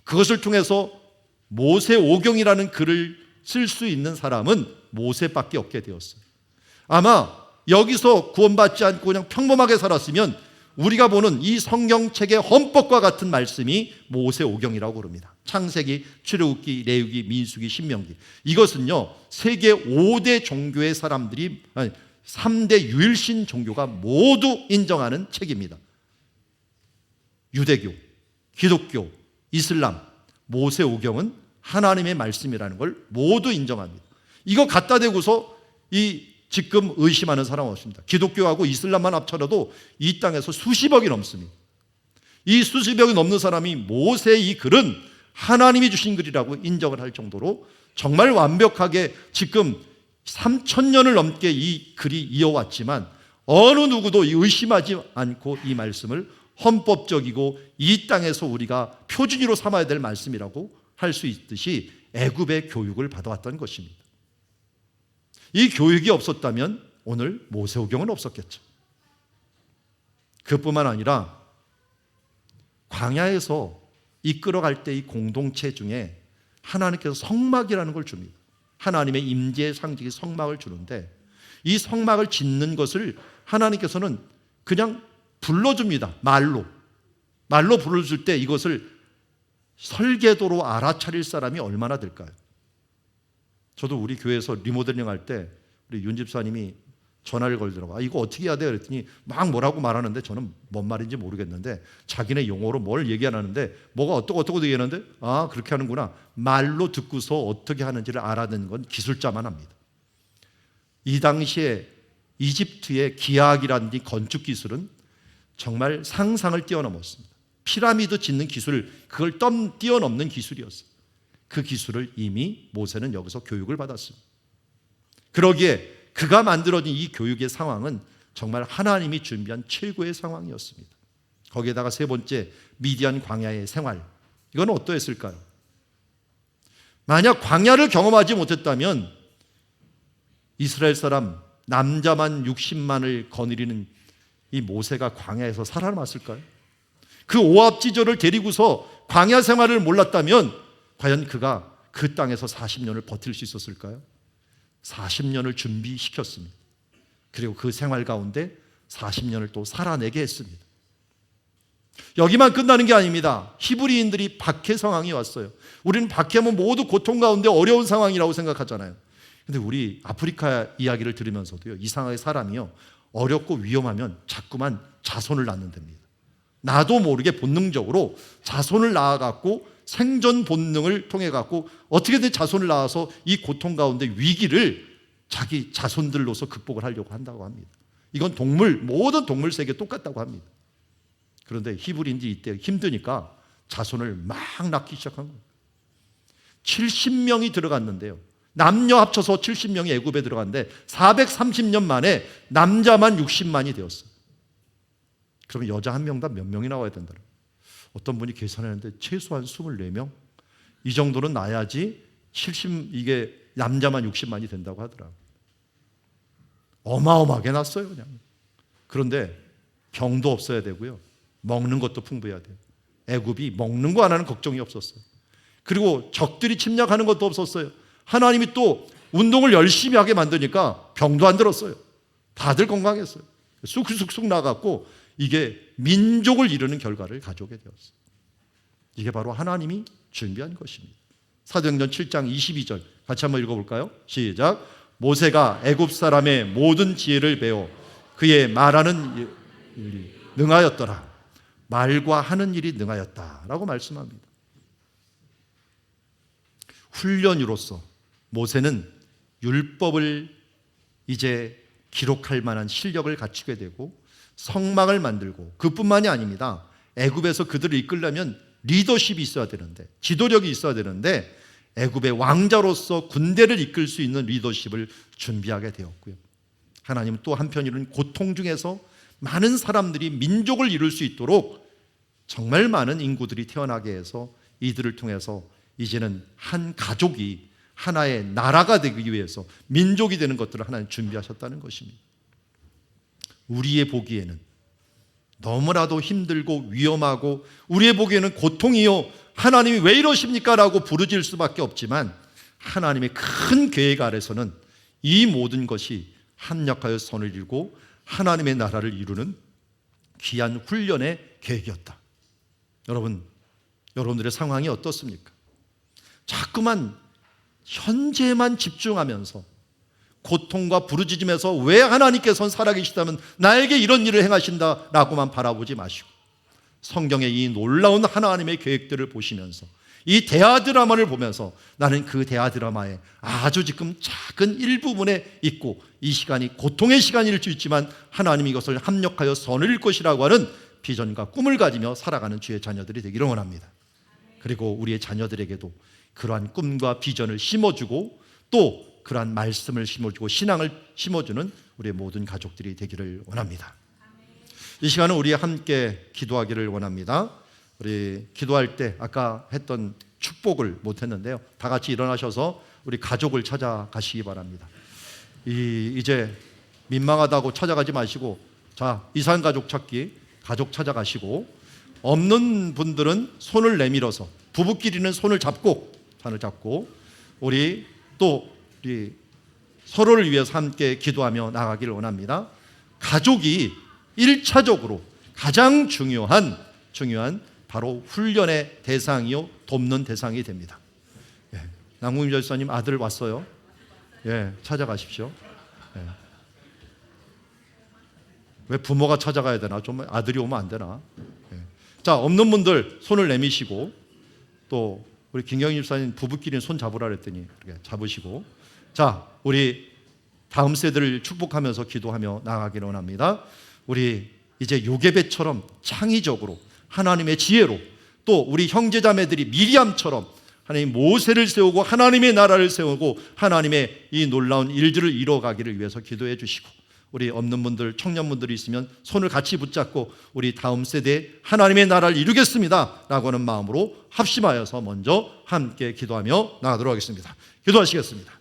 그것을 통해서 모세오경이라는 글을 쓸 수 있는 사람은 모세밖에 없게 되었어요. 아마 여기서 구원받지 않고 그냥 평범하게 살았으면 우리가 보는 이 성경책의 헌법과 같은 말씀이 모세오경이라고 부릅니다. 창세기, 출애굽기, 레위기, 민수기, 신명기. 이것은요, 세계 5대 종교의 사람들이, 3대 유일신 종교가 모두 인정하는 책입니다. 유대교, 기독교, 이슬람, 모세오경은 하나님의 말씀이라는 걸 모두 인정합니다. 이거 갖다 대고서 지금 의심하는 사람은 없습니다. 기독교하고 이슬람만 합쳐도 이 땅에서 수십억이 넘습니다. 이 수십억이 넘는 사람이 모세의 이 글은 하나님이 주신 글이라고 인정을 할 정도로 정말 완벽하게 지금 3,000년을 넘게 이 글이 이어왔지만 어느 누구도 의심하지 않고 이 말씀을 헌법적이고 이 땅에서 우리가 표준으로 삼아야 될 말씀이라고 할 수 있듯이 애굽의 교육을 받아왔던 것입니다. 이 교육이 없었다면 오늘 모세오경은 없었겠죠. 그뿐만 아니라 광야에서 이끌어갈 때 이 공동체 중에 하나님께서 성막이라는 걸 줍니다. 하나님의 임재의 상징이 성막을 주는데 이 성막을 짓는 것을 하나님께서는 그냥 불러줍니다. 말로 불러줄 때 이것을 설계도로 알아차릴 사람이 얼마나 될까요? 저도 우리 교회에서 리모델링 할 때 우리 윤 집사님이 전화를 걸더라고요. 이거 어떻게 해야 돼요? 그랬더니 막 뭐라고 말하는데 저는 뭔 말인지 모르겠는데 자기네 용어로 뭘 얘기하는데 뭐가 어떻고 얘기하는데 그렇게 하는구나. 말로 듣고서 어떻게 하는지를 알아듣는 건 기술자만 합니다. 이 당시에 이집트의 기하학이라든지 건축 기술은 정말 상상을 뛰어넘었습니다. 피라미드 짓는 기술, 그걸 뛰어넘는 기술이었어요. 그 기술을 이미 모세는 여기서 교육을 받았습니다. 그러기에 그가 만들어진 이 교육의 상황은 정말 하나님이 준비한 최고의 상황이었습니다. 거기에다가 세 번째, 미디안 광야의 생활. 이건 어떠했을까요? 만약 광야를 경험하지 못했다면 이스라엘 사람 남자만 60만을 거느리는 이 모세가 광야에서 살아남았을까요? 그 오합지졸을 데리고서 광야 생활을 몰랐다면 과연 그가 그 땅에서 40년을 버틸 수 있었을까요? 40년을 준비시켰습니다. 그리고 그 생활 가운데 40년을 또 살아내게 했습니다. 여기만 끝나는 게 아닙니다. 히브리인들이 박해 상황이 왔어요. 우리는 박해하면 모두 고통 가운데 어려운 상황이라고 생각하잖아요. 근데 우리 아프리카 이야기를 들으면서도요, 이상하게 사람이요, 어렵고 위험하면 자꾸만 자손을 낳는답니다. 나도 모르게 본능적으로 자손을 낳아갖고 생존 본능을 통해갖고 어떻게든 자손을 낳아서 이 고통 가운데 위기를 자기 자손들로서 극복을 하려고 한다고 합니다. 이건 모든 동물 세계 똑같다고 합니다. 그런데 히브리인들이 이때 힘드니까 자손을 막 낳기 시작한 거예요. 70명이 들어갔는데요. 남녀 합쳐서 70명이 애굽에 들어갔는데 430년 만에 남자만 60만이 되었어요. 그러면 여자 한 명당 몇 명이 나와야 된다? 어떤 분이 계산했는데 최소한 24명? 이 정도는 나야지 이게 남자만 60만이 된다고 하더라고요. 어마어마하게 났어요, 그냥. 그런데 병도 없어야 되고요. 먹는 것도 풍부해야 돼요. 애굽이 먹는 거 하나는 걱정이 없었어요. 그리고 적들이 침략하는 것도 없었어요. 하나님이 또 운동을 열심히 하게 만드니까 병도 안 들었어요. 다들 건강했어요. 쑥쑥쑥 나갔고 이게 민족을 이루는 결과를 가져오게 되었어요. 이게 바로 하나님이 준비한 것입니다. 사도행전 7장 22절 같이 한번 읽어볼까요? 시작. 모세가 애굽 사람의 모든 지혜를 배워 그의 말하는 일이 능하였더라. 말과 하는 일이 능하였다라고 말씀합니다. 훈련으로서 모세는 율법을 이제 기록할 만한 실력을 갖추게 되고 성막을 만들고 그뿐만이 아닙니다. 애굽에서 그들을 이끌려면 리더십이 있어야 되는데 지도력이 있어야 되는데 애굽의 왕자로서 군대를 이끌 수 있는 리더십을 준비하게 되었고요. 하나님은 또 한편으로는 고통 중에서 많은 사람들이 민족을 이룰 수 있도록 정말 많은 인구들이 태어나게 해서 이들을 통해서 이제는 한 가족이 하나의 나라가 되기 위해서 민족이 되는 것들을 하나님 준비하셨다는 것입니다. 우리의 보기에는 너무나도 힘들고 위험하고 우리의 보기에는 고통이요 하나님이 왜 이러십니까? 라고 부르짖을 수밖에 없지만 하나님의 큰 계획 아래서는 이 모든 것이 합력하여 선을 이루고 하나님의 나라를 이루는 귀한 훈련의 계획이었다. 여러분들의 상황이 어떻습니까? 자꾸만 현재만 집중하면서 고통과 부르짖으면서 왜 하나님께서는 살아계시다면 나에게 이런 일을 행하신다라고만 바라보지 마시고 성경의 이 놀라운 하나님의 계획들을 보시면서 이 대하 드라마를 보면서 나는 그 대하 드라마에 아주 지금 작은 일부분에 있고 이 시간이 고통의 시간일 수 있지만 하나님이 이것을 합력하여 선을 이룰 것이라고 하는 비전과 꿈을 가지며 살아가는 주의 자녀들이 되기를 원합니다. 그리고 우리의 자녀들에게도 그러한 꿈과 비전을 심어주고 또 그러한 말씀을 심어주고 신앙을 심어주는 우리의 모든 가족들이 되기를 원합니다. 이 시간은 우리 함께 기도하기를 원합니다. 우리 기도할 때 아까 했던 축복을 못했는데요. 다 같이 일어나셔서 우리 가족을 찾아가시기 바랍니다. 이제 민망하다고 찾아가지 마시고 자 이산 가족 찾기 가족 찾아가시고 없는 분들은 손을 내밀어서 부부끼리는 손을 잡고 우리 서로를 위해서 함께 기도하며 나가기를 원합니다. 가족이 1차적으로 가장 중요한 바로 훈련의 대상이요 돕는 대상이 됩니다. 남궁임 절사님 아들 왔어요. 찾아가십시오. 왜 부모가 찾아가야 되나? 좀 아들이 오면 안 되나? 자, 없는 분들 손을 내미시고 또 우리 김경희 집사님 부부끼리는 손 잡으라 그랬더니 이렇게 잡으시고 자, 우리 다음 세대를 축복하면서 기도하며 나가기를 원합니다. 우리 이제 요게벳처럼 창의적으로 하나님의 지혜로 또 우리 형제자매들이 미리암처럼 하나님 모세를 세우고 하나님의 나라를 세우고 하나님의 이 놀라운 일들을 이뤄가기를 위해서 기도해 주시고 우리 없는 분들 청년분들이 있으면 손을 같이 붙잡고 우리 다음 세대에 하나님의 나라를 이루겠습니다 라고 하는 마음으로 합심하여서 먼저 함께 기도하며 나가도록 하겠습니다. 기도하시겠습니다.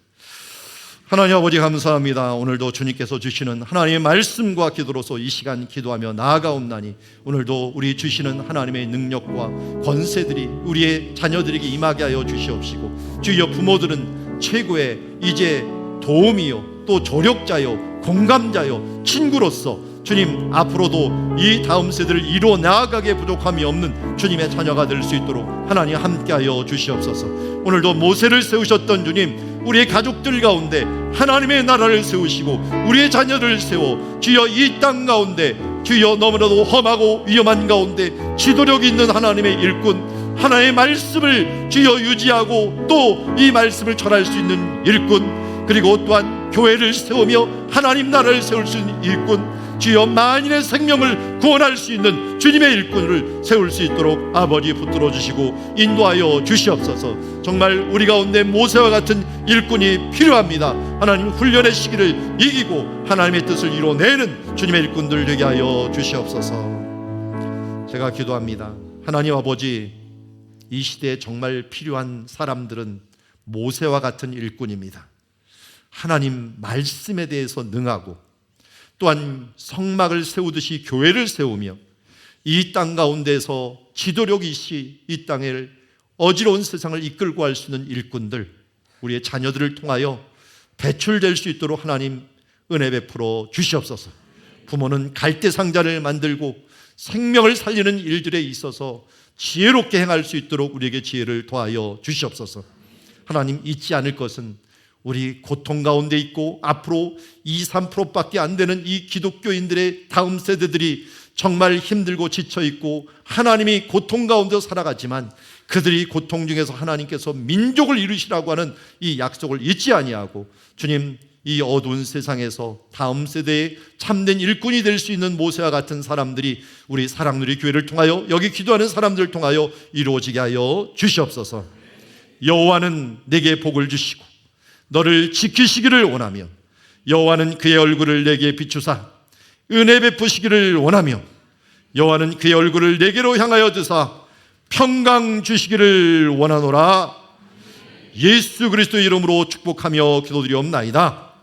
하나님 아버지 감사합니다. 오늘도 주님께서 주시는 하나님의 말씀과 기도로서 이 시간 기도하며 나아가옵나니 오늘도 우리 주시는 하나님의 능력과 권세들이 우리의 자녀들에게 임하게 하여 주시옵시고 주여 부모들은 최고의 이제 도움이요 또 조력자요 공감자요 친구로서 주님 앞으로도 이 다음 세대를 이루어 나아가게 부족함이 없는 주님의 자녀가 될 수 있도록 하나님 함께하여 주시옵소서. 오늘도 모세를 세우셨던 주님 우리의 가족들 가운데 하나님의 나라를 세우시고 우리의 자녀를 세워 주여 이 땅 가운데 주여 너무나도 험하고 위험한 가운데 지도력 있는 하나님의 일꾼 하나님의 말씀을 주여 유지하고 또 이 말씀을 전할 수 있는 일꾼 그리고 또한 교회를 세우며 하나님 나라를 세울 수 있는 일꾼 주여 만인의 생명을 구원할 수 있는 주님의 일꾼을 세울 수 있도록 아버지 붙들어 주시고 인도하여 주시옵소서. 정말 우리 가운데 모세와 같은 일꾼이 필요합니다. 하나님 훈련의 시기를 이기고 하나님의 뜻을 이뤄내는 주님의 일꾼들 되게 하여 주시옵소서. 제가 기도합니다. 하나님 아버지, 이 시대에 정말 필요한 사람들은 모세와 같은 일꾼입니다. 하나님 말씀에 대해서 능하고 또한 성막을 세우듯이 교회를 세우며 이 땅 가운데서 지도력이시 이 땅을 어지러운 세상을 이끌고 갈 수 있는 일꾼들, 우리의 자녀들을 통하여 배출될 수 있도록 하나님 은혜 베풀어 주시옵소서. 부모는 갈대상자를 만들고 생명을 살리는 일들에 있어서 지혜롭게 행할 수 있도록 우리에게 지혜를 더하여 주시옵소서. 하나님, 잊지 않을 것은 우리 고통 가운데 있고 앞으로 2~3%밖에 안 되는 이 기독교인들의 다음 세대들이 정말 힘들고 지쳐있고 하나님이 고통 가운데 살아가지만 그들이 고통 중에서 하나님께서 민족을 이루시라고 하는 이 약속을 잊지 아니하고 주님, 이 어두운 세상에서 다음 세대의 참된 일꾼이 될 수 있는 모세와 같은 사람들이 우리 사랑누리 교회를 통하여 여기 기도하는 사람들을 통하여 이루어지게 하여 주시옵소서. 여호와는 내게 복을 주시고 너를 지키시기를 원하며 여호와는 그의 얼굴을 내게 비추사 은혜 베푸시기를 원하며 여호와는 그의 얼굴을 내게로 향하여 드사 평강 주시기를 원하노라. 예수 그리스도 이름으로 축복하며 기도드리옵나이다.